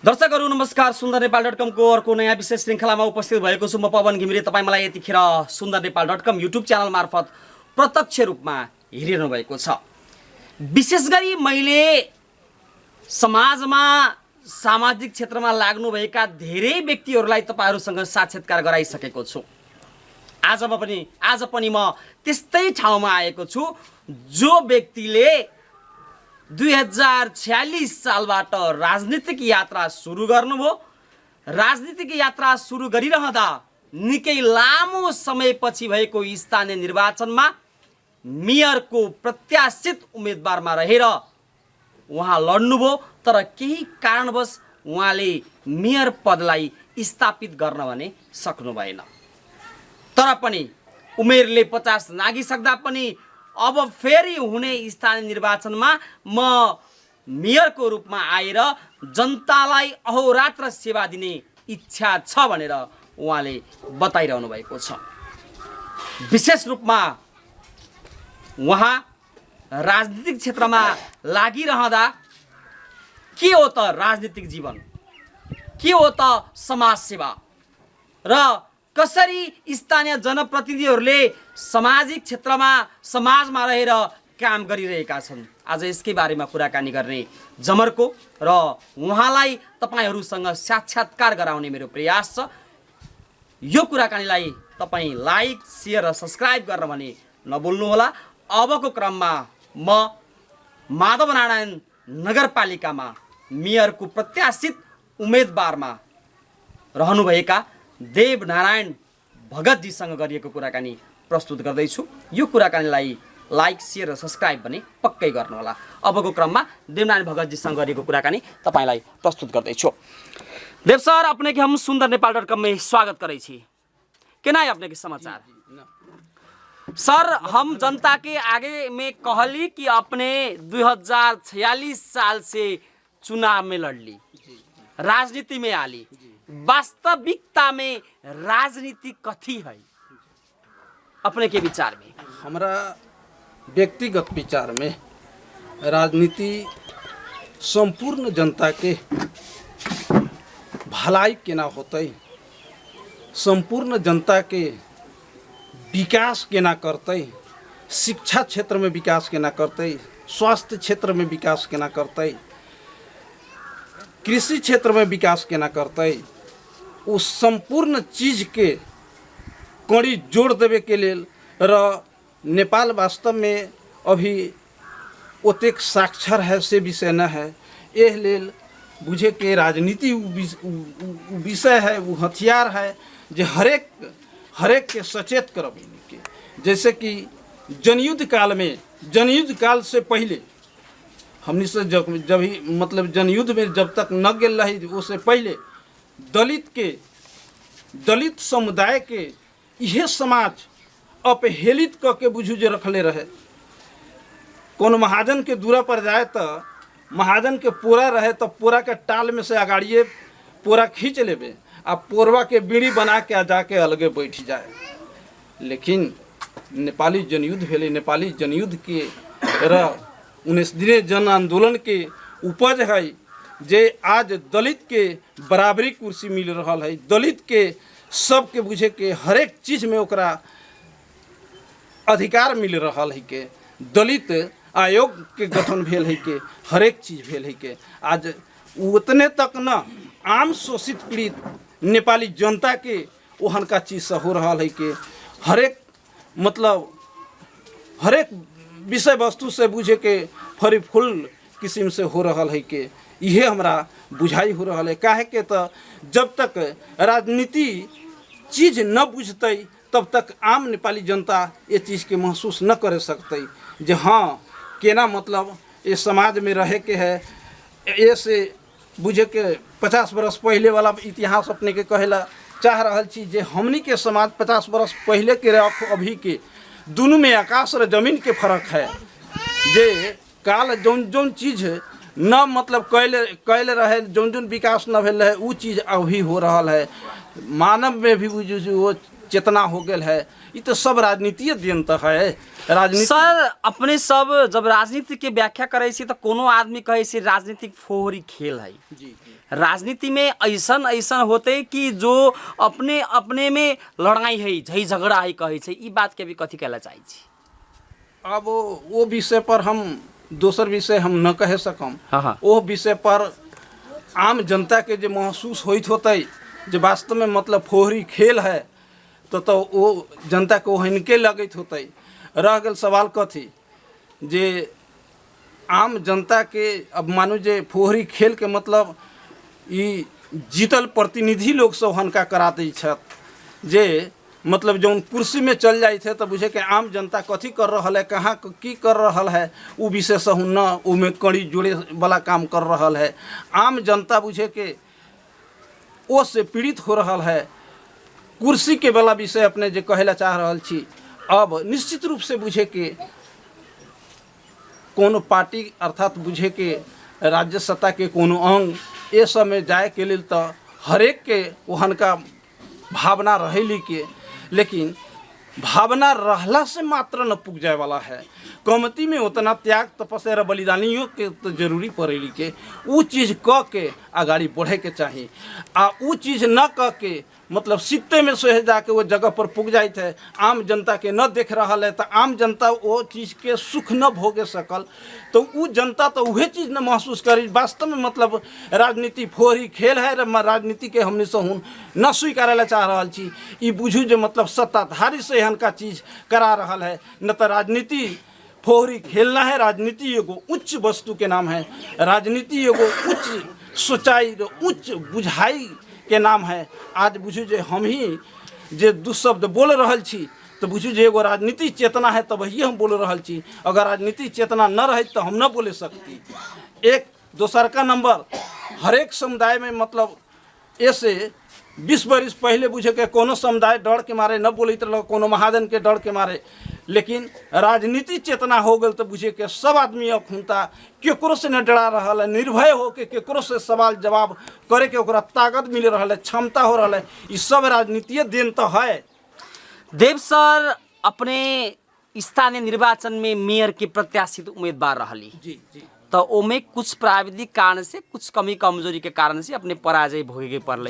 दर्शकहरू नमस्कार। सुन्दरनेपाल.com को अर्को नयाँ विशेष श्रृङ्खलामा उपस्थित भएको छु म पवन घिमिरे। तपाईँ मलाई यतिखेर सुन्दरनेपाल.com युट्युब च्यानल मार्फत प्रत्यक्ष रूपमा हेरिरहनु भएको छ। विशेष गरी मैले समाजमा सामाजिक क्षेत्रमा लाग्नुभएका धेरै व्यक्तिहरूलाई तपाईहरूसँग साक्षात्कार गराइसकेको छु। आज पनि म त्यस्तै ठाउँमा आएको छु जो व्यक्तिले 2046 सालबाट राजनीतिक यात्रा सुरु गर्नुभयो। राजनीतिक यात्रा सुरु गरिरहँदा निकै लामो समयपछि भएको स्थानीय निर्वाचनमा मेयरको प्रत्याशित उम्मेदवारमा रहेर उहाँ लड्नुभयो, तर केही कारणवश उहाँले मेयर पदलाई स्थापित गर्न भने सक्नु भएन। तर पनि उमेरले 50 नागिसक्दा पनि अब फेरि हुने स्थानीय निर्वाचनमा म मेयरको रूपमा आएर जनतालाई अहोरात्र सेवा दिने इच्छा छ भनेर उहाँले बताइरहनु भएको छ। विशेष रूपमा उहाँ राजनीतिक क्षेत्रमा लागिरहँदा के हो त राजनीतिक जीवन, के हो त समाज सेवा र कसरी स्थानीय जनप्रतिनिधिहरूले सामाजिक क्षेत्रमा समाजमा रहेर काम गरिरहेका छन्, आज यसकै बारेमा कुराकानी गर्ने जमर्को र उहाँलाई तपाईहरुसँग साक्षात्कार गराउने मेरो प्रयास छ। यो कुराकानीलाई तपाई लाइक, शेयर र सब्स्क्राइब गर्न भने नभुल्नुहोला। अबको क्रममा म माधव नारायण नगरपालिकामा मेयरको प्रत्याशित उम्मेदवारमा रहनुभएका देवनारायण भगतजीसँग गरिएको कुराकानी प्रस्तुत गर्दैछु। यो कुराकानीलाई लाइक, शेयर र सब्स्क्राइब भने पक्कै गर्नुहोला। अबको क्रममा देवनारायण भगतजीसँग गरिएको कुराकानी तपाईलाई प्रस्तुत गर्दैछु। देव सर, अपने के हम सुंदरनेपाल.com में स्वागत करै छी। केना है अपने के समाचार? सर, हम जनता के आगे में कहली कि अपने 2046 साल से चुनाव में लड़ली, राजनीति में आली। वास्तविकता में राजनीति कथी है अपने के विचार में? हमारा व्यक्तिगत विचार में राजनीति संपूर्ण जनता के भलाई केना होतै, संपूर्ण जनता के विकास केना करतै, शिक्षा क्षेत्र में विकास केना करतै, स्वास्थ्य क्षेत्र में विकास केना करतै, कृषि क्षेत्र में विकास केना करतै, उस संपूर्ण चीज के कड़ी जोड़ देवे के लेल र नेपाल वास्तव में अभी ओतेक साक्षर है से विषय न है। एह लेल बुझे के राजनीति विषय है, वो हथियार है जो हरेक के सचेत करब के। जैसे कि जनयुद्ध काल से पहले हमनी से जब ही मतलब जनयुद्ध में जब तक न गेल रही, उससे पहले दलित समुदाय के यह समाज अपहेलित करके बुझू जे रखले रहे। कौन महाजन के दूरा पर जाए तो महाजन के पोरा रहे तो पोरा के टाल में से अगाड़िए पोरा खींच लेबे आ पोरवा के बीड़ी बना के जाके अलगे बैठ जाए। लेकिन नेपाली जनयुद्ध भेले, नेपाली जनयुद्ध के 19 दिने जन आंदोलन के उपज है जे आज दलित के बराबरी कुर्सी मिल रहा है। दलित के सबके बुझे के हरेक चीज में ओकरा अधिकार मिल रहा है के दलित आयोग के गठन भेल है के हरेक चीज भेल है के आज उतने तक न आम शोषित पीड़ित नेपाली जनता के ओहन का चीज से हो रहा है के हरेक मतलब हरेक विषय वस्तु से बुझे के फरी फूल किस्म से हो रहा है के यह हमरा बुझाई हो रहा है। काहे के तो जब तक राजनीति चीज न बुझते तब तक आम नेपाली जनता ये चीज़ के महसूस न कर सकते जे हाँ केना मतलब ये समाज में रहे के है। ये से बुझे के 50 बरस पहले वाला इतिहास अपने के कहेला चाह रहा चीज जे हमनी के समाज 50 बरस पहले के रख अभी के दोनों में आकाश और जमीन के फर्क है। जे काल जौन चीज न मतलब कैले रहे, जौन विकास न भेल रहे, वो चीज़ अभी हो रहा है। मानव में भी वो चेतना हो गेल है, ये तो सब राजनीतिये देन तो है। राजनीति सर अपने सब जब राजनीति के व्याख्या करे छी तो कोनो आदमी कहे छी राजनीतिक फोहरी खेल है। जी जी राजनीति में ऐसन ऐसन होते कि जो अपने अपने में लड़ाई है, झै झगड़ा है कहे छै, ई बात के भी कथी कहला चाहे छी। अब वो विषय पर हम दोसर विषय हम न कह सकम। हाँ। वो विषय पर आम जनता के जो महसूस होइत होते जो वास्तव में मतलब फोहरी खेल है तो वो जनता को हिनके लगत होते। रह गेल सवाल कथी जे आम जनता के अब मानू जे फोहरी खेल के मतलब ई जीतल प्रतिनिधि लोग सब हनका करा दै छथि जे मतलब जौन कुर्सी में चल जाए थे तो बुझे कि आम जनता कथी कर रहा है, कहाँ की कर रहा है, वो विषय से न उमें कड़ी जोड़े वाला काम कर रहा है। आम जनता बुझे के ओ से पीड़ित हो रहा है। कुर्सी के वाला विषय अपने जो कहला चाह रहा छी, अब निश्चित रूप से बुझे के कोनो पार्टी अर्थात बुझे के राज्य सत्ता के कोनो अंग ये सब में जाए के लिए तो हरेक के वहन का भावना रहेली के, लेकिन भावना रहला से मात्र न पुग जाए वाला है। कमती में उतना त्याग तपस्या और बलिदानियों के तो जरूरी पड़ेली के वो चीज़ क के आगाड़ी बढ़े के चाहिए। आ वो चीज़ न क के मतलब सित्ते में सोहे जाके वो जगह पर पुग जाए थे, आम जनता के न देख रहा है तो आम जनता वो चीज़ के सुख न भोगे सकल, तो वो जनता तो वह चीज़ न महसूस करी। वास्तव में मतलब राजनीति फोहरी खेल है। राजनीति के हमने सहून न स्वीकार ला चाह रहा छी। ई बुझू जो मतलब सत्ताधारी से हनका चीज़ करा रहा है, न तो राजनीति फोहरी खेलना है। राजनीति एगो उच्च वस्तु के नाम है। राजनीति एगो उच्च सोचाई उच्च बुझाई के नाम है। आज बुझू जे हम ही जे दू शब्द बोल रहल छी तो बुझू जे एगो राजनीति चेतना है तब ही हम बोल रहल छी। अगर राजनीति चेतना न रहे तो हम न बोले सकती। एक दोसर का नंबर हरेक समुदाय में मतलब ऐसे 20 बरिस पहले बुझे के कोनो समुदाय डर के मारे न बोलते रह, कोनो महाजन के डर के मारे, लेकिन राजनीति चेतना हो गल तो बुझे के सब आदमी अखुनता केकरो से न डरा रहा है, निर्भय हो के केकरो से सवाल जवाब करे के ओकरा ताकत मिल रहा है, क्षमता हो रहा है। ये सब राजनीतिये देन तो है। देव सर अपने स्थानीय निर्वाचन में मेयर के प्रत्याशित उम्मीदवार रहली, जी जी तो ओमे कुछ प्राविधिक कारण से कुछ कमी कमजोरी के कारण से अपने पराजय भोगे पड़ल।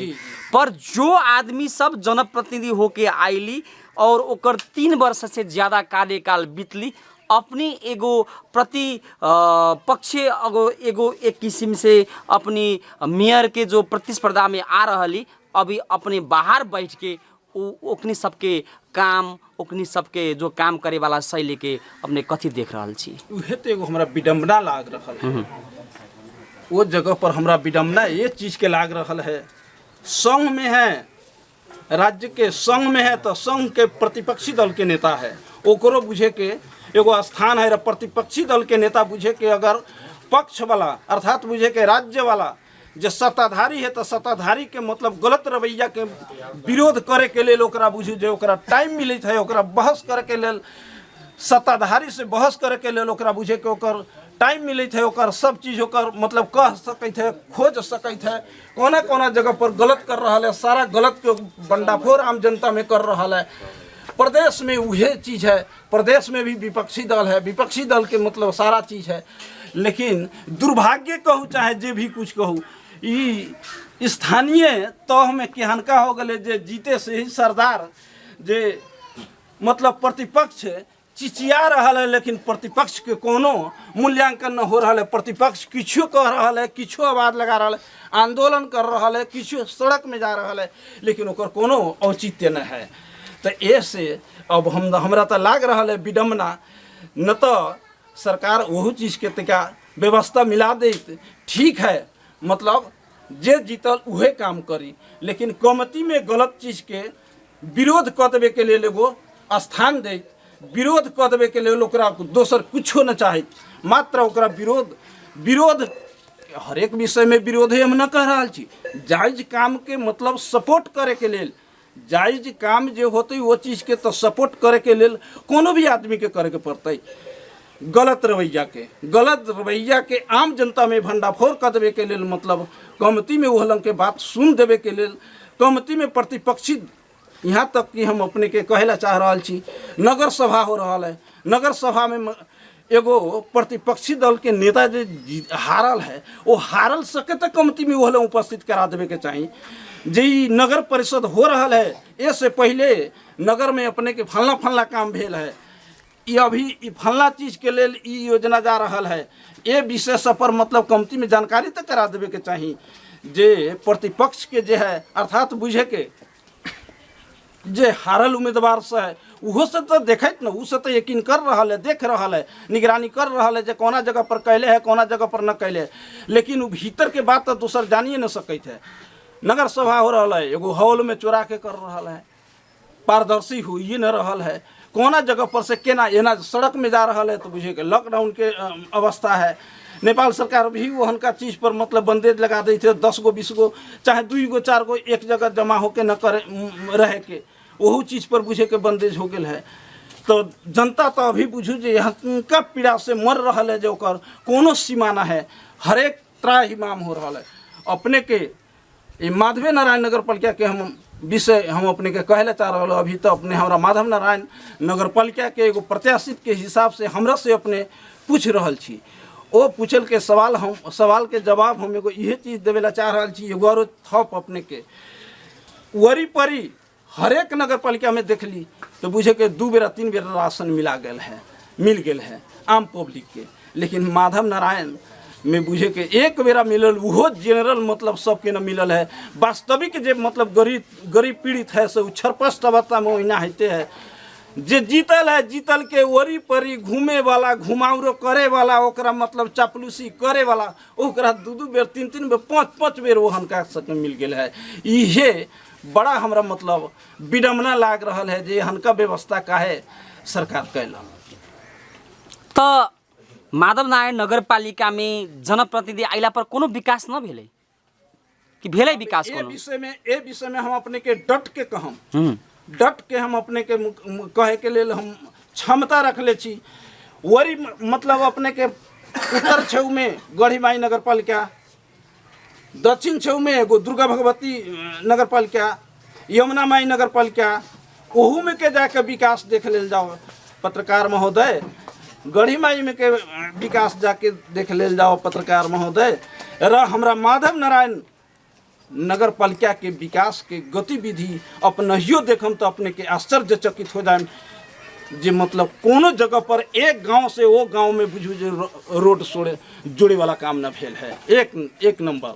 पर जो आदमी सब जनप्रतिनिधि होके आईली और ओकर 3 वर्ष से ज़्यादा कार्यकाल बीतली, अपनी एगो प्रति पक्ष एगो एक किस्म से अपनी मेयर के जो प्रतिस्पर्धा में आ रही, अभी अपने बाहर बैठ के ओकनी सबके काम ओकनी सबके जो काम करे वाला शैली के अपने कथी देख रहा छी। उहे तो एगो हमरा विडम्बना लाग रहा है। वो जगह पर हमरा विडम्बना ये चीज़ के लाग रहा है, संघ में है, राज्य के संघ में है तो संघ के प्रतिपक्षी दल के नेता है, ओकरो बुझे के एगो स्थान है। प्रतिपक्षी दल के नेता बुझे के अगर पक्ष वाला अर्थात बुझे के राज्य वाला जो सत्ताधारी है तो सत्ताधारी के मतलब गलत रवैया के विरोध करे के लिए ओकरा बुझू जो ओकरा टाइम मिलत है, ओकरा बहस करे के लिए सत्ताधारी से बहस करे के लिए ओकरा बुझे के ओकर टाइम मिलत है, ओकर सब चीज़ ओकर मतलब कह सकते है, खोज सकते है, कोना कोना जगह पर गलत कर रहा है, सारा गलत के बंडाफोर आम जनता में कर रहा है। प्रदेश में वही चीज़ है, प्रदेश में भी विपक्षी दल है, विपक्षी दल के मतलब सारा चीज़ है। लेकिन दुर्भाग्य कहूँ चाहे जे भी कुछ कहूँ, ई स्थानीय तह में केहनका हो गए जे जीते से ही सरदार जे मतलब प्रतिपक्ष चिचिया रहा है, लेकिन प्रतिपक्ष के कोनो मूल्यांकन न हो रहा है। प्रतिपक्ष किछो कह रहा है, किछो आवाज़ लगा रहा है, आंदोलन कर रहा है, किछो सड़क में जा रहा है, लेकिन ओकर कोनो औचित्य न है। तो ऐसे अब हमरा तो लाग रहा है विडम्बना, न तो सरकार वही चीज़ के तका व्यवस्था मिला दे ठीक है, मतलब जे जीतल उहे काम करी, लेकिन कमती में गलत चीज़ के विरोध कर देवे के लिए एगो स्थान दे, विरोध कर देवे के लिए ओकरा दोसर कुछो न चाहे, मात्र ओकरा विरोध हर एक विषय में विरोध हम न कह रहा छी। जायज काम के मतलब सपोर्ट करे के लिए, जायज काम जो होते वो चीज़ के तो सपोर्ट करे के लिए कोनो भी आदमी के करे के पड़ते। गलत रवैया के आम जनता में भंडाफोर कर देवे के लिए मतलब कमती में वह लंग के बात सुन देवे के लिए, कमती में प्रतिपक्षी यहाँ तक कि हम अपने के कहे ला चाह रहा छी, नगर सभा हो रहा है, नगर सभा में एगो प्रतिपक्षी दल के नेता जो हारल है, वो हारल सके तो कमती में वो उपस्थित करा देवे के चाहिए। जे नगर परिषद हो रहा है, इससे पहले नगर में अपने के फलना फलना काम भेल है, ये अभी फलना चीज़ के लिए योजना जा रहा है, ये विषय सब पर मतलब कमती में जानकारी तो करा देवे के चाहिए। जे प्रतिपक्ष के जे है अर्थात बुझे के जे हारल उम्मीदवार से है, उहो से तो देखत न, उसे तो यकीन कर रहा है, देख रहा है, निगरानी कर रहा है जे कोना जगह पर कैले है, कोना जगह पर न कैले। लेकिन वो भीतर के बात तो दूसर जानिए न सकते है। नगर सभा हो रहा है, एगो हॉल में चोरा के कर रहा है, पारदर्शी हुई न रहा है, कोना जगह पर से केना एना सड़क में जा रहा है, तो बुझे के लॉकडाउन के अवस्था है। नेपाल सरकार भी वहन का चीज़ पर मतलब बंदेज लगा दी थे, 10 गो 20 गो चाहे 2 गो 4 गो एक जगह जमा होके न करे रहे के, वही चीज़ पर बुझे के बंदेज हो गया है। तो जनता तो अभी बुझू जे यहाँ का पीड़ा से मर रहा है, जो कर कोनो सीमा न है, हरेक तरह ही माम हो रहा है। अपने के ये माधवे नारायण नगर पालिका के हम विषय हम अपने के कहले चाह रहा हूँ। अभी तो अपने हमारा माधव नारायण नगर पालिका के एगो प्रत्याशित के हिसाब से हमरा से अपने पूछ रहा छी, वो पूछल के सवाल के जवाब हम एगो इहे चीज़ देवे ला चाह रहा छी। एगो और थप अपने के वरी परी हरेक नगर पालिका में देख ली तो बुझे के 2 बेरा 3 बेरा राशन मिल गए है आम पब्लिक के। लेकिन माधव नारायण में बुझे के एक बेरा मिलल, वो जनरल मतलब सबके न मिलल है। वास्तविक जे मतलब गरीब पीड़ित है से छरपस्ट अवस्था में ओहिना होते है। जे जीतल है, जीतल के वरी परी घूमे वाला, घुमाउरो करे वाला, ओकरा मतलब चापलूसी करे वाला, ओकरा 2 बेर 3 बेर 5 बेर ओहन का सके मिल गए है। इहे बड़ा हमरा मतलब विडम्बना लाग रहा है जे हनका व्यवस्था काहे सरकार कैला। तो माधव नारायण नगर पालिका में जनप्रतिनिधि आइला पर कोनो विकास न भेले कि भेले विकास कोनो? ए विषय में हम अपने के डट के कहम, डट के हम अपने के कहे के लेल हम क्षमता रखले छी। वरी मतलब अपने के उत्तर छेउ में गढ़ीमाई नगर पालिका, दक्षिण छेउ में एगो दुर्गा भगवती नगर पालिका, यमुना माई नगर पालिका, ओहू में के जाके विकास देख ले जाओ पत्रकार महोदय। गढ़ीमाई में के विकास जाके देख ले जाओ पत्रकार महोदय। हमरा माधव नारायण नगर पालिका के विकास के गतिविधि अपनहियो देखम तो अपने के आश्चर्यचकित हो जाए जे मतलब कोनो जगह पर एक गांव से वो गांव में बुझू जे रोड जोड़े वाला काम न भेल है। एक नंबर।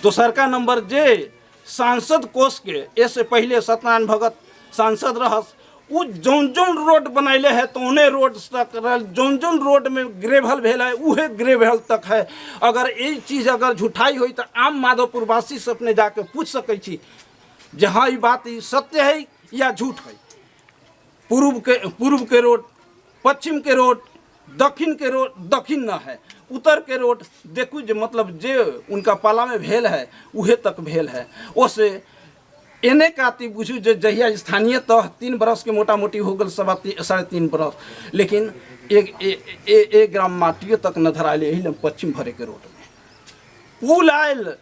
दोसर का नंबर जे सांसद कोष के ऐसे पहले सत्यनारायण भगत सांसद रहस, वो जौन रोड बनैले है तो उन्हें रोड तक जौन रोड में ग्रेवल भेल है उहे ग्रेवल तक है। अगर ये चीज़ अगर झूठाई हुई तो आम माधवपुर वासी से अपने जाके पूछ सकै छी जे हाँ ये बात सत्य है या झूठ है। पूर्व के रोड, पश्चिम के रोड, दक्षिण न है, उत्तर के रोड देखू जे मतलब जे उनका पाला में भेल है उहे तक भेल है। ओसे एने काती बुझू जे जहिया स्थानीय तह 3 बरस के मोटा मोटी हो गल 3.5 बरस, लेकिन एक ग्राम माटियो तक न धरायल। यही पश्चिम भरे के रोड में पुल आयल,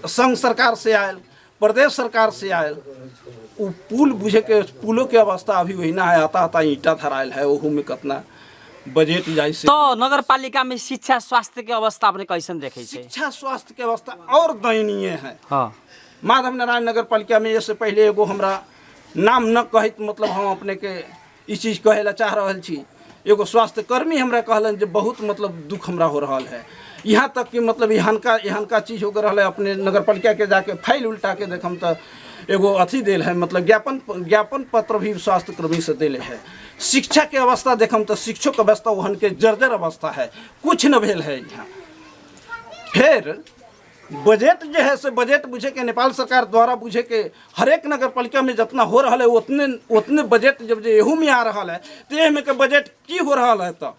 संघ सरकार से आयल, प्रदेश सरकार से आयल, वो पुल बुझे के पुलों के अवस्था अभी वही ना है। आता ईंटा धरायल है, ओहू में कितना बजट जाए से। तो नगर पालिका में शिक्षा स्वास्थ्य के अवस्था अपने कैसन देखे छे? शिक्षा स्वास्थ्य के अवस्था और दयनीय है। हाँ। माधव नारायण नगर पालिका में इससे पहले एगो हमरा नाम न कहित मतलब हम अपने के ई चीज़ कहे ला चाह रहा छी। एगो स्वास्थ्य कर्मी हमरा कहलन जे बहुत मतलब दुख हमरा हो रहा है। यहाँ तक कि मतलब यहाँ का चीज़ हो रहा है। अपने नगर पालिका के जाके फाइल उल्टा के देखम तो एगो अथी देल है, मतलब ज्ञापन पत्र भी स्वास्थ्य कर्मी से दिले है। शिक्षा के अवस्था देखम तो शिक्षक के अवस्था वहन के जर्जर अवस्था है, कुछ न भेल है यहाँ। फिर बजट जो है से बजट बुझे के नेपाल सरकार द्वारा बुझे के हरेक नगर पालिका में जितना हो रहा है उतने बजट जब जो एहू में आ रहा है तो में के बजट की हो रहा है। तो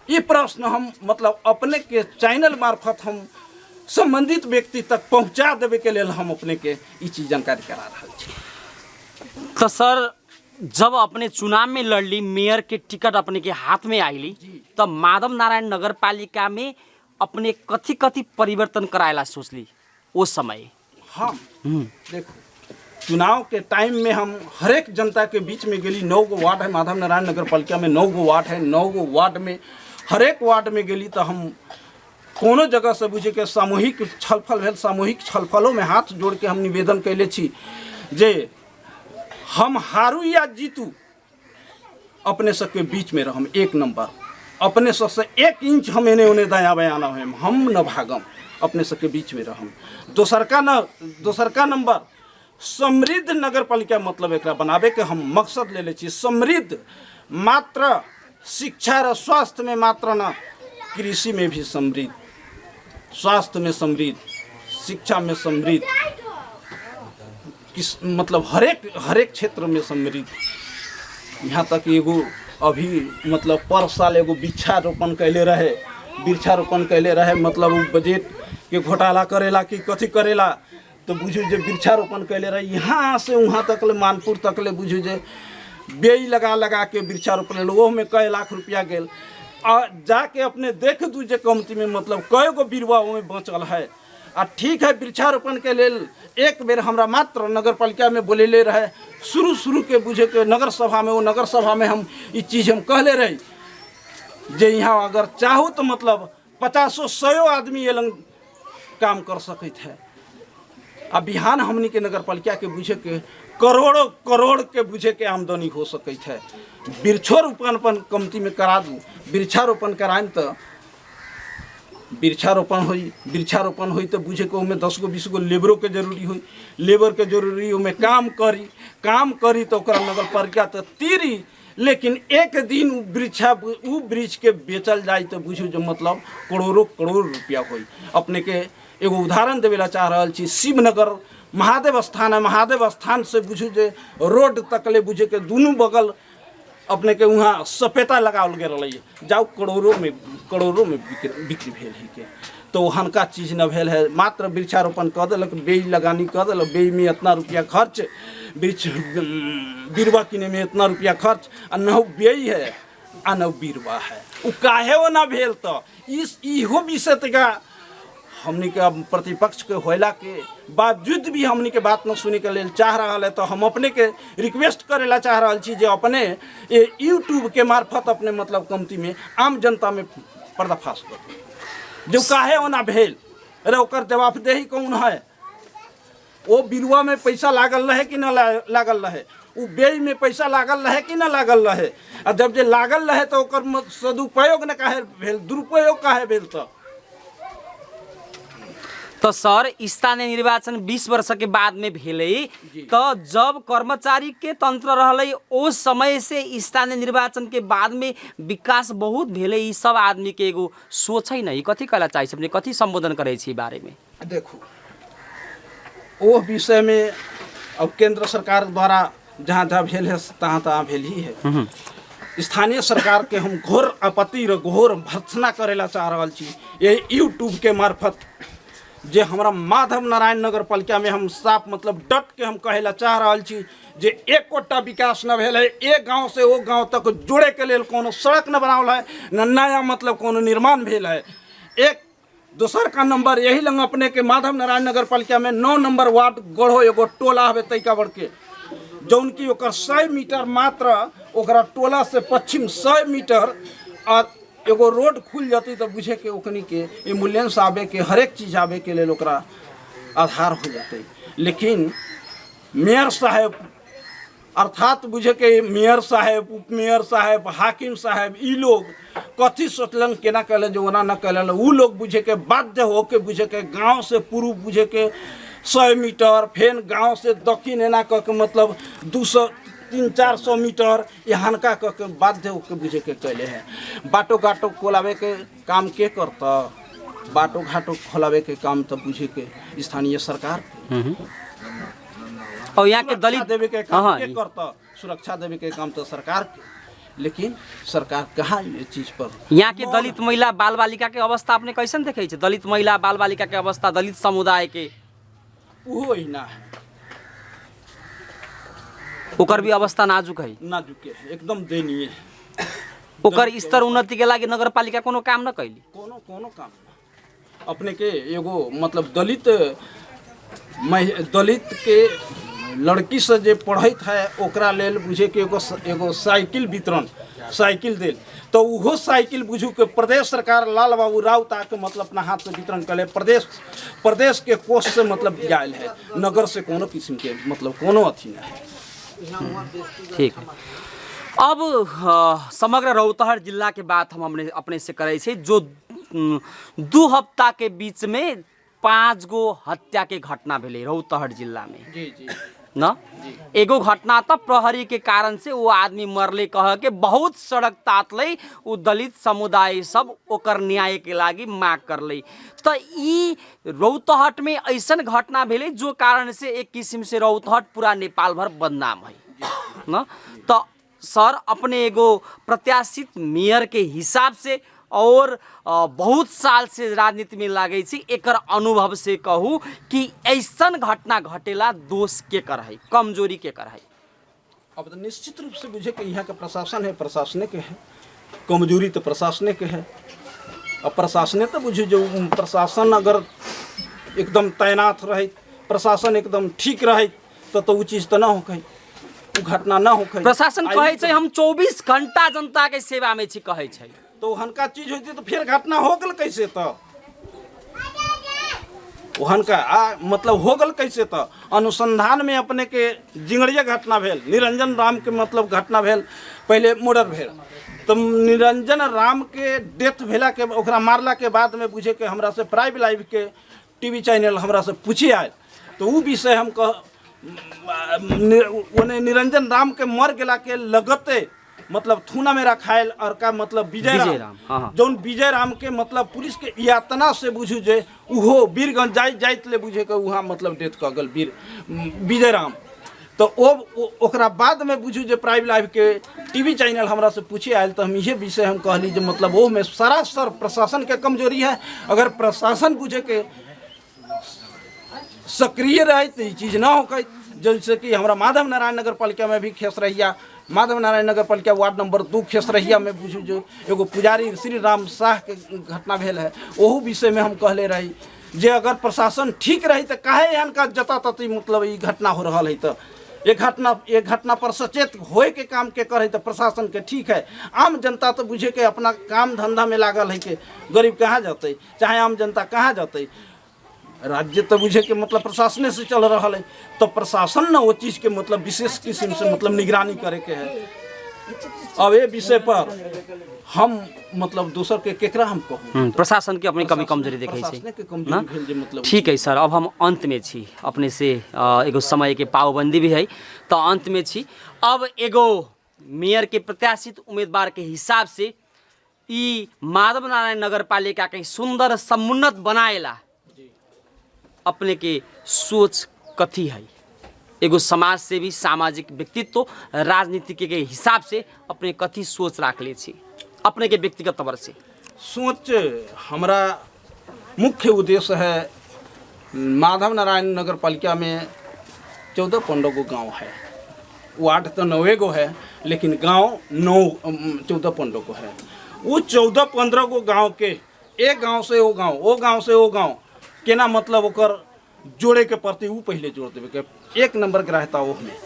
ये प्रश्न हम मतलब अपने के चैनल मार्फत हम संबंधित व्यक्ति तक पहुंचा देवे के लिए हम अपने के ये चीज जानकारी करा रहा छी। तो सर जब अपने चुनाव में लड़ली, मेयर के टिकट अपने के हाथ में आईली, तब माधव नारायण नगर पालिका में अपने कथी परिवर्तन करायला सोचली उस समय? हम देखो चुनाव के टाइम में हम हर एक जनता के बीच में गेली। 9 गो वार्ड है माधव नारायण नगर पालिका में, 9 गो वार्ड है। 9 गो वार्ड में हर एक वार्ड में गेली तो हम कोनो जगह से बुझे के सामूहिक छलफल भेल। सामूहिक छलफलों में हाथ जोड़ के हम निवेदन कैले छी जे हम हारू या जीतू अपने सबके बीच में रहम। 1 नंबर अपने सबसे 1 इंच हम एने ओने दाया बयां ना होम, हम न भागम, अपने सबके बीच में रहम। दोसर का नंबर समृद्ध नगर पालिका मतलब एक बनावे के हम मकसद ले छी। समृद्ध मात्र शिक्षा और स्वास्थ्य में मात्र न, कृषि में भी समृद्ध, स्वास्थ्य में समृद्ध, शिक्षा में समृद्ध, किस मतलब हर एक क्षेत्र में समृद्ध। यहाँ तक एगो अभी मतलब पर साल एगो वृक्षारोपण कैले रहे मतलब वो बजट के घोटाला करेला कि कथी करेला तो बुझू जे वृक्षारोपण कैले रहे। यहाँ से वहाँ तक ले मानपुर तक ले बुझू जे बेई लगा के वृक्षारोपण लोगों में कई लाख रुपया गेल। और जाके अपने देख दू जे कमती में मतलब कई गो बिरवा में बचल है। आ ठीक है वृक्षारोपण के लेल एक बेर हमरा मात्र नगर पालिका में बोलेले रहे शुरू के बुझे के नगर सभा में। वो नगर सभा में हम ये चीज़ हम कहले रही जे यहाँ अगर चाहू तो मतलब 50-100 आदमी ये लंग काम कर सकते है। आ बिहान हमनी के नगर पालिका के बुझे के करोड़ के बुझे के आमदनी हो सकते है। वृक्षारोपण कमती में करा दूँ, वृक्षारोपण कराएम तो वृक्षारोपण हुई तो बुझे के उमें 10 गो 20 गो लेबरों के जरूरी हुई, लेबर के जरूरी उमें काम करी तो नगर पालिका तो तीरी। लेकिन एक दिन उ वृक्ष के बेचल जाए तो बुझू जो मतलब करोड़ रुपया हुई। अपने के एगो उदाहरण देवेला चाह रहा छी। शिवनगर महादेव स्थान है, महादेव स्थान से बुझू जे रोड तक ले बुझे के दोनों बगल अपने के वहाँ सपेटा लगावल गेल रही। जाओ करोड़ों में बिक्री भेल ही के तो हनका चीज़ न भेल है। मात्र वृक्षारोपण कर दिलक, बेई लगानी कर दिलक, बेई में इतना रुपया खर्च, वृक्ष बिरवा किने में इतना रुपया खर्च, आ न बेई है आ न बिरवा है। वो काहे वो ना भेल तो इहो विषय तक हमनी के प्रतिपक्ष के होला के बावजूद भी हमनी के बात न सुने के लेल चाह रहा है। तो हम अपने के रिक्वेस्ट करेला चाह रहा छी जे अपने ये यूट्यूब के मार्फत अपने मतलब कमती में आम जनता में पर्दाफाश कर जो काहे ओना भेल। अरे ओकर जवाबदेही कौन है? वो बिरुआ में पैसा लागल रहे कि न लागल रहे, वो बेई में पैसा लागल रहे कि न लागल रहे। आ जब जे लागल रहे तो ओकर सदुपयोग न काहे भेल, दुरुपयोग काहे भेल? तो सर स्थानीय निर्वाचन 20 वर्ष के बाद में भेले तो जब कर्मचारी के तंत्र रहले उस समय से स्थानीय निर्वाचन के बाद में विकास बहुत भेले। ई सब आदमी के एगो सोच है नहीं, कथी कहला चाहिए अपने, कथी संबोधन करे छी बारे में? देखो वो विषय में अब केंद्र सरकार द्वारा जहाँ भेल है तहाँ भेल ही है। स्थानीय सरकार के हम घोर आपत्ति र घोर भर्त्सना करेला चाह रहा छी। ये यूट्यूब के मार्फत जे हमारा माधव नारायण नगर पालिका में हम साफ मतलब डट के हम कहेला चाह रहा छी जे एकोटा विकास न भेल है। एक गांव से वो गांव तक जोड़े के लिए कोनो सड़क न बनावल है, न नया मतलब कोनो निर्माण भेल है। एक दोसर का नंबर यही लंग अपने के माधव नारायण नगर पालिका में 9 नंबर वार्ड गढ़ो एगो टोला है तैका बड़ के जौन की 100 मीटर मात्र ओकरा टोला से पश्चिम 100 मीटर और एगो रोड खुल जाती तो बुझे के ओकनी के एम्बुलेंस आवे के हर एक चीज़ आवे के लिए ओकरा आधार हो जाते। लेकिन मेयर साहब अर्थात बुझे के मेयर साहब, उप मेयर साहब, हाकिम साहब ई लोग कथी सोचलन केना कल जो ओना न कल। उ लोग बुझे के बाध्य हो के बुझे के गाँव से पूर्व बुझे के 100 मीटर फिर गाँव से दक्षिण एना क के मतलब 200-300-400 मीटर यहानका क के बाध्य होकर बुझे के कैले हैं। बाटो घाटो खोलावे के काम के करता? बाटो घाटो खोलावे के काम तो बुझे के स्थानीय सरकार और यहाँ के दलित देवे के काम के करता, सुरक्षा देवे के काम तो सरकार के। लेकिन सरकार कहाँ ये चीज पर? यहाँ के दलित महिला बाल बालिका के अवस्था अपने कैसन देखे छे? दलित महिला बाल बालिका के अवस्था दलित समुदाय के वो ही ना है, ओकर भी अवस्था नाजुक है, एकदम दयनीय। ओकर स्तर उन्नति के लागी नगर पालिका कोनो काम न कैली, कोनो काम न। अपने के एगो मतलब दलित दलित के लड़की से जे पढ़ैत है ओकरा लेल बुझे कि एगो साइकिल वितरण साइकिल देल तो उहो साइकिल बुझू के प्रदेश सरकार लाल बाबू राउत आके मतलब अपना हाथ से वितरण करे प्रदेश के कोष से मतलब दियाल है, नगर से कोनो किस्म के मतलब कोनो अथी नहीं। ठीक है। अब समग्र रौतहट जिला के बात हम अपने से करे छे जो 2 हफ्ता के बीच में 5 गो हत्या के घटना भेले रौतहट जिला में। जी जी न एगो घटना तो प्रहरी के कारण से वो आदमी मरले कह के बहुत सड़क तातले वो दलित समुदाय सब ओकर न्याय के लागी मांग करले। तो ई रौतहट में ऐसन घटना भेले जो कारण से एक किस्म से रौतहट पूरा नेपाल भर बदनाम है न। तो सर अपने एगो प्रत्याशित मेयर के हिसाब से और बहुत साल से राजनीति में लागे छी एकर अनुभव से कहूँ कि ऐसन घटना घटेला दोष के कर है, कमजोरी के कर है। अब तो निश्चित रूप से बुझे कि यहाँ का प्रशासन है, प्रशासनिक के है, कमजोरी तो प्रशासनिक के है। अब प्रशासनिक तो बुझे जो प्रशासन अगर एकदम तैनात रहे, प्रशासन एकदम ठीक रहे तो वो चीज़ तो ना हो कहीं, वो घटना ना हो कहीं। प्रशासन कहे छै हम 24 घंटा जनता के सेवा में छी कहे छै तो हनका चीज होती तो फिर घटना हो गल कैसे? तो हनका मतलब हो गल कैसे? तो अनुसंधान में अपने के जिंगड़िया घटना भेल, निरंजन राम के मतलब घटना भेल, पहले मर्डर भेल तो निरंजन राम के डेथ भेला के ओकरा मारला के बाद में बुझे के हमरा से प्राइव लाइव के टीवी चैनल हमरा से पूछे आए तो वो विषय हम कह निरंजन राम के मर गेला के लगते मतलब थूना में रखायल और का मतलब विजय राम जौन विजय राम के मतलब पुलिस के यातना से बुझू जे उहो वीरगंज जाइत ले बुझे के वहाँ मतलब डेथ कह गल विजय राम। तो ओकरा बाद में बुझू जे प्राइव लाइव के टीवी चैनल हमरा से पूछे आयल तो हम ये विषय हम कहली जो मतलब वो में सरासर प्रशासन के कमजोरी है। अगर प्रशासन बुझे के सक्रिय रहे तो ये चीज़ ना हो। जैसे कि हमारा माधव नारायण नगर पालिका में भी खेसरहिया माधव नारायण नगर पालिका वार्ड नंबर 2 खेसरहिया में बुझू जो एगो पुजारी श्री राम शाह के घटना भेल है ओहू विषय में हम कहले रही जे अगर प्रशासन ठीक रही तो काहे यहाँ का जता तती मतलब ये घटना हो रहा है। तो एक घटना पर सचेत होए के काम के करे तो प्रशासन के ठीक है। आम जनता तो बुझे के अपना काम धंधा में लागल है कि गरीब कहाँ जाते चाहे आम जनता कहाँ जाते, राज्य तो बुझे के मतलब प्रशासन से चल रहा है। तो प्रशासन न वो चीज़ के मतलब विशेष किस्म से मतलब निगरानी करे के है। अब ये विषय पर हम मतलब दूसर के केकरा हम कहूँ प्रशासन के अपनी कमी कमजोरी देखे छै मतलब। ठीक है सर, अब हम अंत में छी अपने से एगो समय के पाबंदी भी है तो अंत में छी। अब एगो मेयर के प्रत्याशित उम्मीदवार के हिसाब से ई माधव नारायण नगर पालिका के सुंदर समुन्नत बनाएला अपने के सोच कथी है? एगो समाज सेवी सामाजिक व्यक्तित्व राजनीति के हिसाब से अपने कथी सोच रख ले छी अपने के व्यक्तिगत तौर से? सोच हमारा मुख्य उद्देश्य है माधव नारायण नगर पालिका में 14-15 गो गाँव है, वार्ड तो 9 गो है लेकिन गांव 14-15 गो है। वो 14-15 गो गांव के एक गांव से वो गांव से वो गांव केना मतलब ओकर जोड़े के प्रति वो पहले जोड़ देवे के एक नंबर के रहता वो में।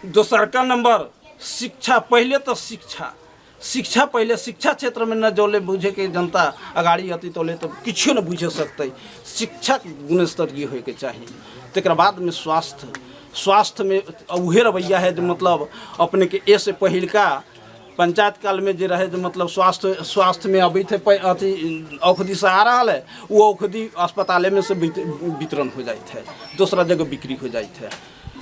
दूसर का नंबर शिक्षा, पहले तो शिक्षा पहले शिक्षा क्षेत्र में न जोले बुझे के जनता अगाड़ी आती तो ले तो किछो न बुझे सकते। शिक्षा गुणस्तरीय होए के चाहिए। तकर बाद में स्वास्थ्य में उहे रवैया है जो मतलब अपने के ए से पहिलका पंचायत काल में जो रहे जो मतलब स्वास्थ्य में अभी थे अथी औषधि से आ रहा है वो औषधि अस्पताल में से वितरण हो जाते है, दूसरा जगह बिक्री हो जाते है।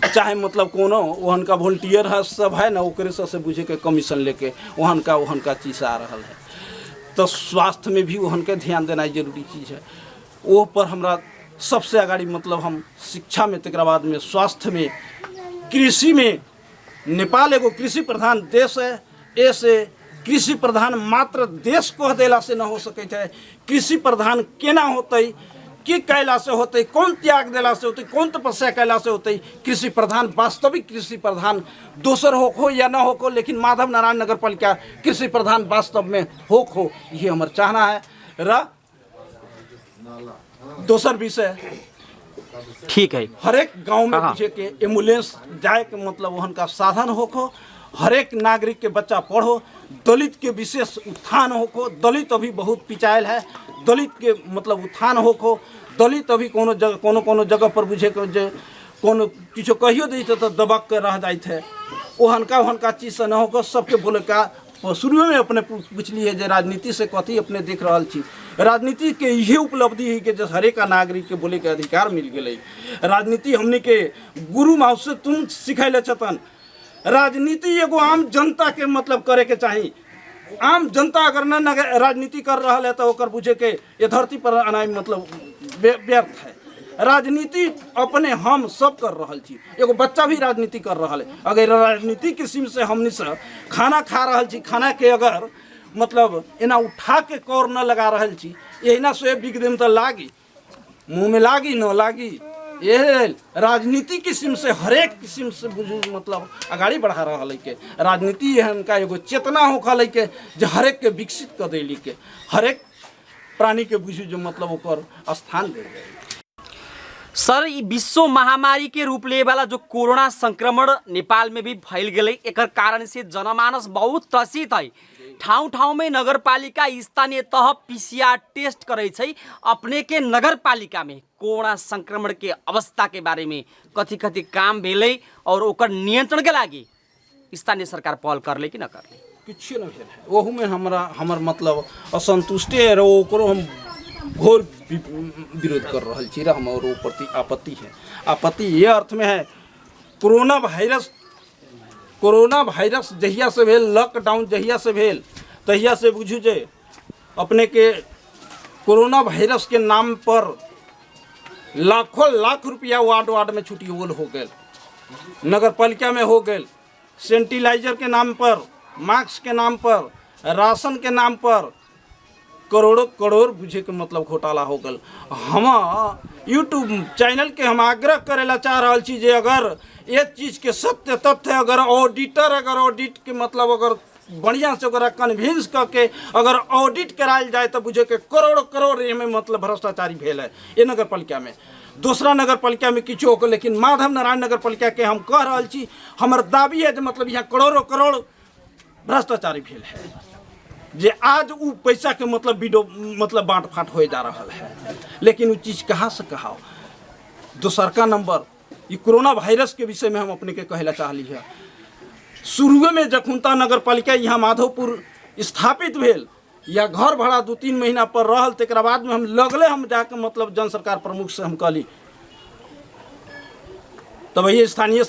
चाहे मतलब कोनो वहन का वॉलंटियर है सब है ना ओकरे से बुझे के कमीशन लेके वहन का चीज़ आ रहा है। तो स्वास्थ्य में भी वहन के ध्यान देना जरूरी चीज़ है। वो पर हमरा सबसे आगाड़ी मतलब हम शिक्षा में, तकर बाद में स्वास्थ्य में, कृषि में। नेपाल एगो कृषि प्रधान देश है। ऐसे कृषि प्रधान मात्र देश को देला से न हो सके है। कृषि प्रधान केना होते, कि कैला से होते, कौन त्याग देला से होते, कौन तपस्या कैला से होते। कृषि प्रधान वास्तविक कृषि प्रधान दोसर हो या ना हो, लेकिन माधव नारायण नगर पालिका कृषि प्रधान वास्तव में हो ये हमार चाहना है। दोसर विषय ठीक है। हर एक गांव में हाँ। बुझे के एम्बुलेंस जाए के मतलब वहन का साधन होखो, हर एक नागरिक के बच्चा पढ़ो, दलित के विशेष उत्थान होखो। दलित अभी बहुत पिछायल है, दलित के मतलब उत्थान होखो। दलित अभी कोनो जगह पर बुझे के जे कोनो किछो कहियो दैते तो दबक के रह जाइत है। ओहनका चीज से न होकर सबके बोले का शुरू में अपने पूछलिए जे राजनीति से कथी अपने देख रहा छी। राजनीति के यही उपलब्धि है कि जो हरेक नागरिक के बोले के अधिकार मिल गए। राजनीति हमने के गुरु माँ से तुम सिखैले छतन। राजनीति एगो आम जनता के मतलब करे के चाहिए। आम जनता अगर न राजनीति कर रहा है तो ओकर बुझे के ये धरती पर आना मतलब व्यर्थ है। राजनीति अपने हम सब कर रहा छी, एगो बच्चा भी राजनीति कर रहा है। अगर राजनीति किस्म से हमने से खाना खा रहा छी, खाना के अगर मतलब एना उठा के कौर न लगा रहा छी, एहिना से बिक देम तो लागी, मुँह में लागी न लागी। ये राजनीति किस्म से हरेक किस्म से बुझू मतलब आगाड़ी बढ़ा रहा है के। राजनीति एहन का एगो चेतना होखल के जो हरेक के विकसित कर देली के, हरेक प्राणी के बुझू जो मतलब ओकर स्थान दे। सर, ई विश्व महामारी के रूप ले वाला जो कोरोना संक्रमण नेपाल में भी फैल गए, एक कारण से जनमानस बहुत त्रसित है। ठाउँ ठाउँ में नगरपालिका स्थानीय तह पीसीआर टेस्ट करे छै। अपने के नगरपालिका में कोरोना संक्रमण के अवस्था के बारे में कथी कथी काम भेलै और ओकर नियंत्रण के लागी स्थानीय सरकार पहल करले कि न करले? किछ न भेल है। ओहू में हमर मतलब असंतुष्टि है, ओकरो हम घोर विरोध कर रहा छी। हमारे प्रति आपत्ति है। आपत्ति ये अर्थ में है, कोरोना वायरस जहिया से भेल, लॉकडाउन जहिया से भेल तहिया से बुझू जे अपने के कोरोना वायरस के नाम पर लाखों लाख रुपया वार्ड में छुट्टी हो गए, नगर पालिका में हो गए। सैनिटाइजर के नाम पर, मास्क के नाम पर, राशन के नाम पर करोड़ों करोड़ बुझे के मतलब घोटाला हो गल। हम यूट्यूब चैनल के हम आग्रह करेला चाह रहा छी जे अगर ये चीज़ के सत्य तथ्य अगर ऑडिट के मतलब अगर बढ़िया से अगर कन्विंस करके अगर ऑडिट करायल जाए तो बुझे के करोड़ करोड़ में मतलब भ्रष्टाचारी भेल है ये नगर पालिका में। दूसरा नगर पालिका में किछो हो, लेकिन माधव नारायण नगर पालिका के हम कह रहा छी, हमर दाबी है मतलब यहाँ करोड़ों करोड़ भ्रष्टाचारी भेल है जे आज वो पैसा के मतलब बांट फाट हो जा रहा है। लेकिन वो चीज़ कहाँ से कहा। दूसरका नंबर ये कोरोना वायरस के विषय में हम अपने के कहला चाहली है। शुरू में जखुनता नगर पालिका यहाँ माधवपुर स्थापित भेल या घर भाड़ा 2-3 महीना पर रहल, तकरा बाद में हम लगले हम जाके मतलब जन सरकार प्रमुख से हम कहली, तब ये स्थानीय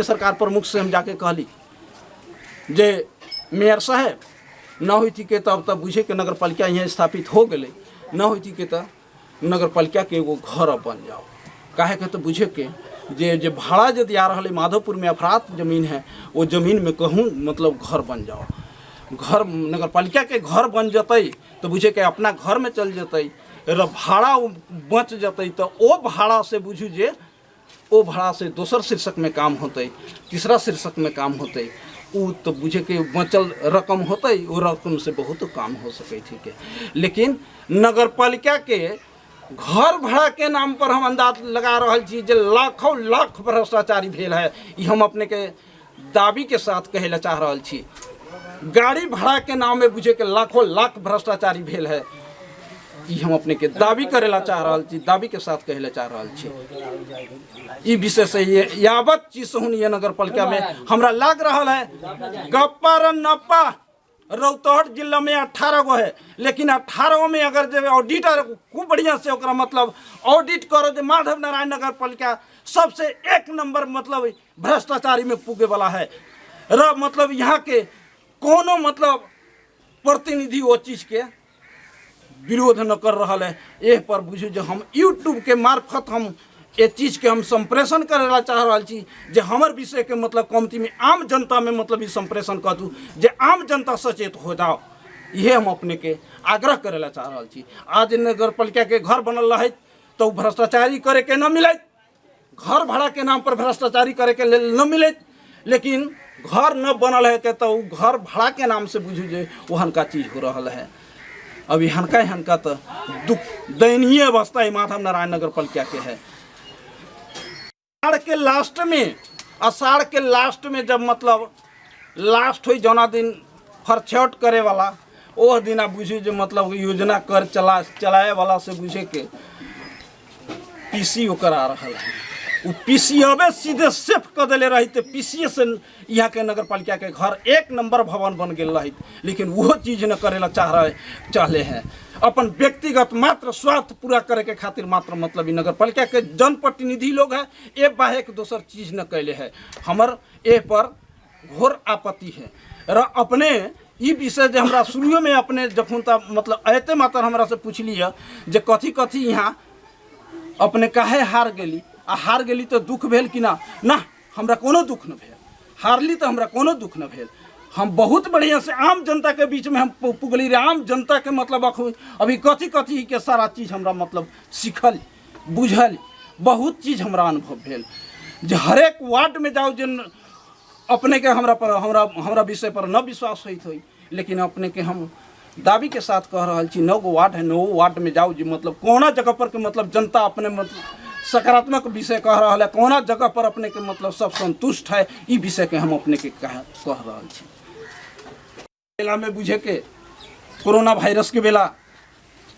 सरकार प्रमुख से हम जाके कहली जे मेयर साहब न हुई थी के तब बुझे के नगर पालिका यहाँ स्थापित हो गए, न हुई थी के तब नगर पालिका के एगो घर बन जाओ। काहे के तो बुझे के जे भाड़ा जो दिया रहा है माधवपुर में अफरात जमीन है, वो जमीन में कहूँ मतलब घर बन जाओ। घर नगर पालिका के घर बन जतई तो बुझे के अपना घर में चल जतई, भाड़ा बच जतई तो वो भाड़ा से बुझू जे वो भाड़ा से दोसर शीर्षक में काम होते, तीसरा शीर्षक में काम होते, वो तो बुझे के बचल रकम होते, वो रकम से बहुत काम हो सके ठीक है। लेकिन नगर पालिका के घर भाड़ा के नाम पर हम अंदाज लगा रहा छी जे लाखों लाख भ्रष्टाचारी भेल है। ये हम अपने के दाबी के साथ कहला चाह रहा छी। गाड़ी भाड़ा के नाम में बुझे के लाखों लाख भ्रष्टाचारी भेल है, ये हम अपने के दाबी करेला चाह रहा छी, दाबी के साथ कहला चाह रहा छी। ई विषय से ये यावत चीज सुनिए नगर पालिका में हमरा लाग रहा है गप्पा र नप्पा रौतहट जिला में 18 गो है, लेकिन 18 में अगर जो ऑडिटर खूब बढ़िया से ओकरा मतलब ऑडिट करो जो माधव नारायण नगर पालिका सबसे 1 नंबर मतलब भ्रष्टाचारी में पुगे वाला है। मतलब यहाँ के कोनो मतलब प्रतिनिधि वो चीज के विरोध न कर रहा है। एह पर बुझू जो हम यूट्यूब के मार्फत हम ये चीज़ के हम संप्रेषण करेला चाह रहा छी जे हमर विषय के मतलब कमती में आम जनता में मतलब ये संप्रेषण कर दूँ जे आम जनता सचेत हो जाओ। ये हम अपने के आग्रह करेला चाह रहा छी। आज नगर पालिका के घर बनल रहे तो भ्रष्टाचारी करे के न मिले, घर भाड़ा के नाम पर भ्रष्टाचारी करे के न मिले, लेकिन घर न बनल है तो घर भाड़ा के नाम से बुझू जे वहन का चीज़ हो रहा है। अभी हनका तो दुख दयनीय अवस्था है माधव नारायण नगर पालिका के है। आषाढ़ के लास्ट में जब मतलब लास्ट हुई जौना दिन फरछौट करे वाला ओह दिन आप बुझे जो मतलब योजना कर चलाए वाला से बुझे के पीसी ओकर आ रहा है। वो पीसी अबे सीधे सेफ कर दिले रही तो पीसी से यहाँ के नगर पालिका के घर 1 नंबर भवन बन गए रही, लेकिन वो चीज़ न करे ला चाहले हैं। अपन व्यक्तिगत मात्र स्वार्थ पूरा करे के खातिर मात्र मतलब नगर पालिका के जनप्रतिनिधि लोग है ए बाहे के दोसर चीज़ न कैले है। हमर ए पर घोर आपत्ति है। र अपने ई विषय जो हमरा शुरू में अपने जखन तक मतलब ऐते मात्र हमरा से पूछली है जे कथी कथी यहाँ अपने काहे हार गेली आ हार गेली तो दुख भेल कि ना हमरा कोनो दुख न भेल, हारली तो हमरा कोनो दुख न भेल। हम बहुत बढ़िया से आम जनता के बीच में हम पुगली रे। आम जनता के मतलब अभी कथी कथी के सारा चीज़ हमरा मतलब सीखल बुझल बहुत चीज़ हमरा अनुभव भेल जे हरेक वार्ड में जाओ जिन अपने के हमरा विषय पर न विश्वास होइत होई, लेकिन अपने के हम दावी के साथ कह रहा छी 9 गो वार्ड है, 9 वार्ड में जाओ जी मतलब कोना जगह पर के मतलब जनता अपने मतलब सकारात्मक विषय कह रहा है, कोना जगह पर अपने के मतलब सब संतुष्ट है, ई विषय के हम अपने के कह रहा छी। बेला में बुझे के कोरोना वायरस के बेला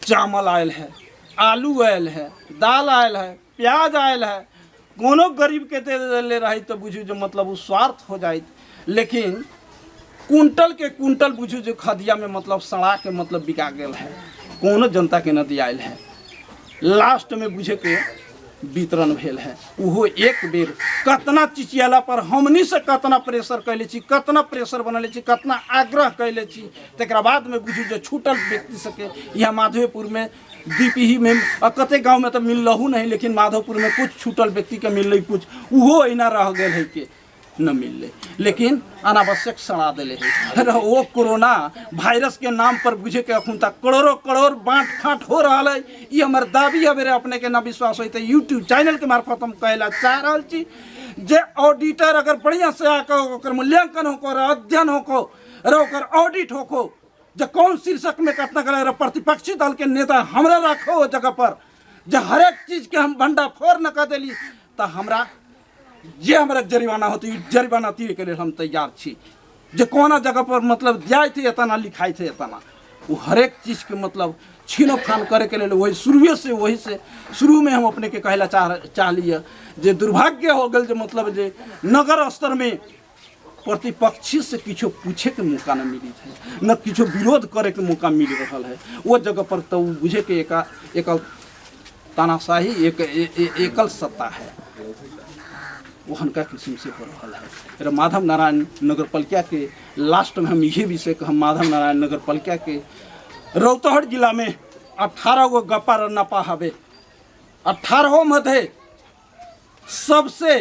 चावल आयल है, आलू आयल है, दाल आयल है, प्याज आयल है, कोनो गरीब के दे ले रही तो बुझू जो मतलब वो स्वार्थ हो जाए, लेकिन कुंटल के कुंटल बुझू जो खदिया में मतलब सड़ा के मतलब बिका गया है, कोनो जनता के न दियाल है। लास्ट में बुझे के वितरण भेल है, उहो एक बेर कतना चिचियाला पर हमनी से कतना प्रेशर कैले छी, कतना प्रेशर बनले छी, कतना आग्रह कैले छी, तकरा बाद में बुझू जो छूटल व्यक्ति सके यहाँ माधवेपुर में दीपही में कते गांव में तो मिल रहू नहीं, लेकिन माधवपुर में कुछ छूटल व्यक्ति के मिल रही, कुछ उहो अना रह गए है के न मिलले, लेकिन अनावश्यक सड़ा दिले है। वो कोरोना वायरस के नाम पर बुझे के अखुन तक करोड़ बाँट फाँट हो रहा है। ये हमार दावी है मेरे अपने के न विश्वास होते यूट्यूब चैनल के मार्फत हम कहला चाह रहा छी जे ऑडिटर अगर बढ़िया से आकर मूल्यांकन होको अध्ययन होको ओकर ऑडिट होको जो कौन शीर्षक में कितना करे प्रतिपक्षी दल के नेता हमरा रखो जगह पर जो हरेक चीज़ के हम भंडाफोड़ न कर दिली तो हमरा जे हमारा जरिमाना होती जरिमाना तीर के लिए हम तैयार छी। जो कोना जगह पर मतलब जाए थे इतना लिखाई थे इतना वो हरेक चीज़ के मतलब छीनो फान करे के लिए वही शुरू में हम अपने के कहला चाह लिया जे दुर्भाग्य हो गल जो मतलब जे नगर स्तर में प्रतिपक्षी से किछो पूछे के मौका न मिली है, न किछो विरोध करे के मौका मिल रहा है। वो जगह पर तो बुझे के एकल तानाशाही एकल सत्ता है वहनका किस्म से हो रहा है। माधव नारायण नगर पालिका के लास्ट में हम यही विषय हम माधव नारायण नगर पालिका के रौतहट जिला में 18 गो गप्पा नपा हवे, 18 मध्य सबसे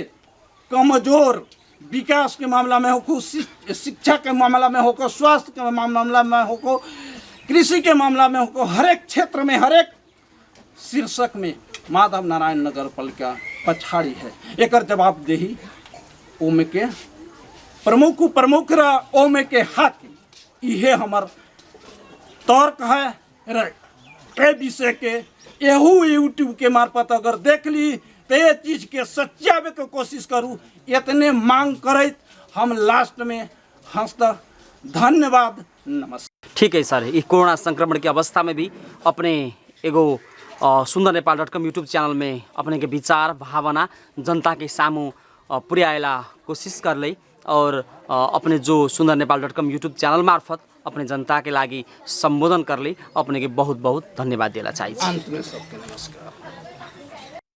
कमजोर विकास के मामला में हो, शिक्षा के मामला में हो, स्वास्थ्य के मामला में हो, कृषि के मामला में हो, हरेक क्षेत्र में हरेक शीर्षक में माधव नारायण नगर पालिका पछाड़ी है। एक जवाब देही ओमे के प्रमुख ओमे के हाकिम इहे हमर तर्क है। ए विषय के एहू यूट्यूब के मार्फत अगर देख ली तो ये चीज़ के सच्चावे के कोशिश करूँ, इतने मांग करत हम लास्ट में हंसता धन्यवाद नमस्कार। ठीक है सर, ये कोरोना संक्रमण की अवस्था में भी अपने एगो sundarnepal.com यूट्यूब चैनल में अपने के विचार भावना जनता के सामू पुर्याएला कोशिश कर ली और अपने जो sundarnepal.com यूट्यूब चैनल मार्फत अपने जनता के लागी संबोधन कर ली। अपने के बहुत बहुत धन्यवाद देना चाहिए। अंत में सबके नमस्कार।